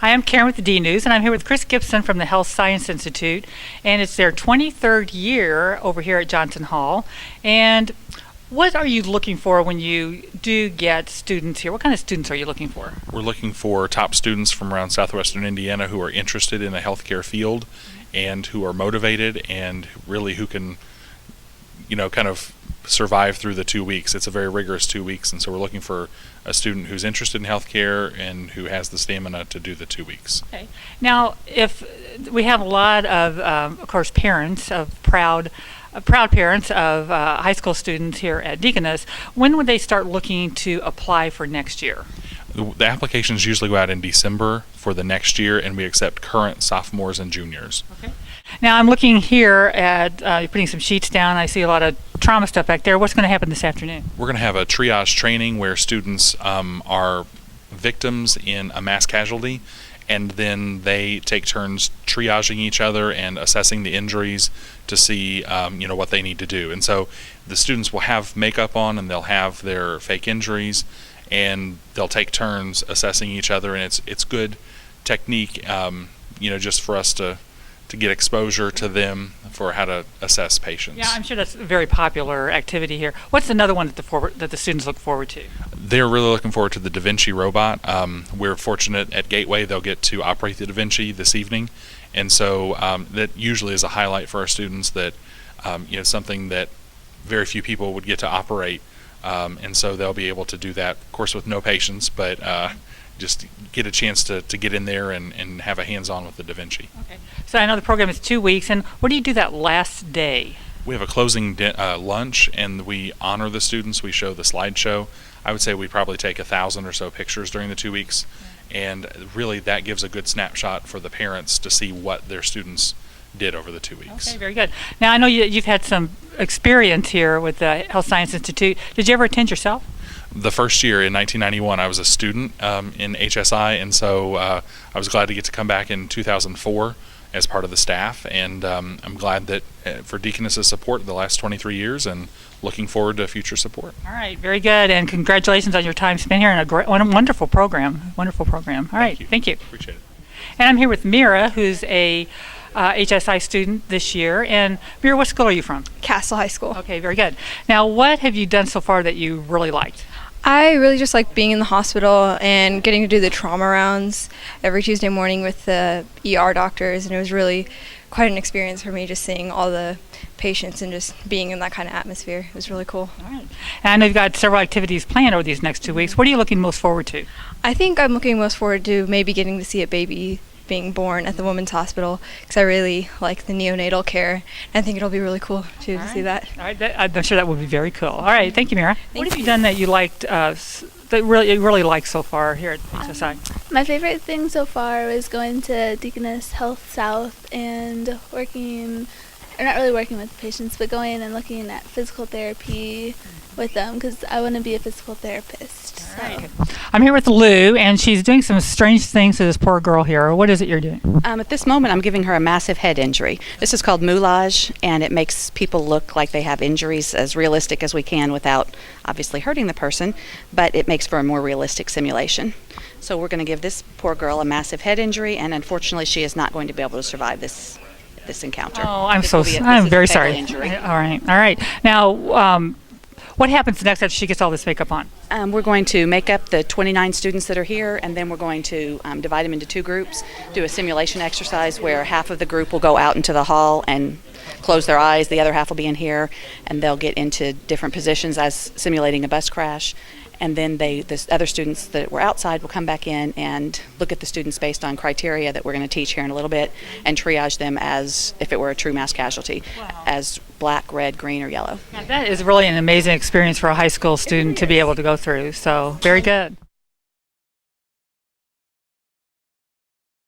Hi, I'm Karen with the DNews, and I'm here with Chris Gibson from the Health Science Institute, and it's their 23rd year over here at Johnson Hall. And what are you looking for when you do get students here? What kind of students are you looking for? We're looking for top students from around southwestern Indiana who are interested in the healthcare field and who are motivated and really who can, kind of survive through the 2 weeks. It's a very rigorous 2 weeks, and so we're looking for a student who's interested in healthcare and who has the stamina to do the 2 weeks. Okay. Now, if we have a lot of course, parents of proud parents of high school students here at Deaconess, when would they start looking to apply for next year? The applications usually go out in December for the next year, and we accept current sophomores and juniors. Okay. Now, I'm looking here at, you're putting some sheets down. I see a lot of trauma stuff back there. What's going to happen this afternoon? We're going to have a triage training where students are victims in a mass casualty, and then they take turns triaging each other and assessing the injuries to see what they need to do. And so the students will have makeup on, and they'll have their fake injuries, and they'll take turns assessing each other, and it's good technique just for us to get exposure to them for how to assess patients. Yeah, I'm sure that's a very popular activity here. What's another one that the students look forward to? They're really looking forward to the Da Vinci robot. We're fortunate at Gateway they'll get to operate the Da Vinci this evening, and so that usually is a highlight for our students, that something that very few people would get to operate, and so they'll be able to do that, of course with no patients, but just get a chance to get in there and have a hands-on with the Da Vinci. Okay. So I know the program is 2 weeks, and what do you do that last day? We have a closing lunch, and we honor the students. We show the slideshow. I would say we probably take 1,000 or so pictures during the 2 weeks, and really that gives a good snapshot for the parents to see what their students did over the 2 weeks. Okay, very good. Now I know you've had some experience here with the Health Science Institute. Did you ever attend yourself? The first year in 1991, I was a student in HSI, and so I was glad to get to come back in 2004 as part of the staff, and I'm glad that for Deaconess's support the last 23 years, and looking forward to future support. All right, very good, and congratulations on your time spent here in a wonderful program. Wonderful program. All right, thank you. Appreciate it. And I'm here with Mira, who's a HSI student this year. And Mira, what school are you from? Castle High School. Okay, very good. Now, what have you done so far that you really liked? I really just like being in the hospital and getting to do the trauma rounds every Tuesday morning with the ER doctors, and it was really quite an experience for me just seeing all the patients and just being in that kind of atmosphere. It was really cool. All right. And I know you've got several activities planned over these next 2 weeks. What are you looking most forward to? I think I'm looking most forward to maybe getting to see a baby being born at the Women's Hospital, because I really like the neonatal care, and I think it'll be really cool too to see that. All right, I'm sure that would be very cool. All right, thank you, Mira. What have you done that you liked, that you really liked so far here at HSI? My favorite thing so far was going to Deaconess Health South and working, or not really working with patients, but going and looking at physical therapy with them, because I want to be a physical therapist. All right. I'm here with Lou, and she's doing some strange things to this poor girl here. What is it you're doing? At this moment, I'm giving her a massive head injury. This is called moulage, and it makes people look like they have injuries as realistic as we can without obviously hurting the person, but it makes for a more realistic simulation. So we're going to give this poor girl a massive head injury, and unfortunately she is not going to be able to survive this encounter. Oh, I'm very sorry. Injury. All right. Now, what happens next after she gets all this makeup on? We're going to make up the 29 students that are here, and then we're going to divide them into 2 groups, do a simulation exercise where half of the group will go out into the hall and close their eyes, the other half will be in here, and they'll get into different positions as simulating a bus crash. And then the other students that were outside will come back in and look at the students based on criteria that we're going to teach here in a little bit, and triage them as if it were a true mass casualty, as black, red, green, or yellow. That is really an amazing experience for a high school student to be able to go through. So very good.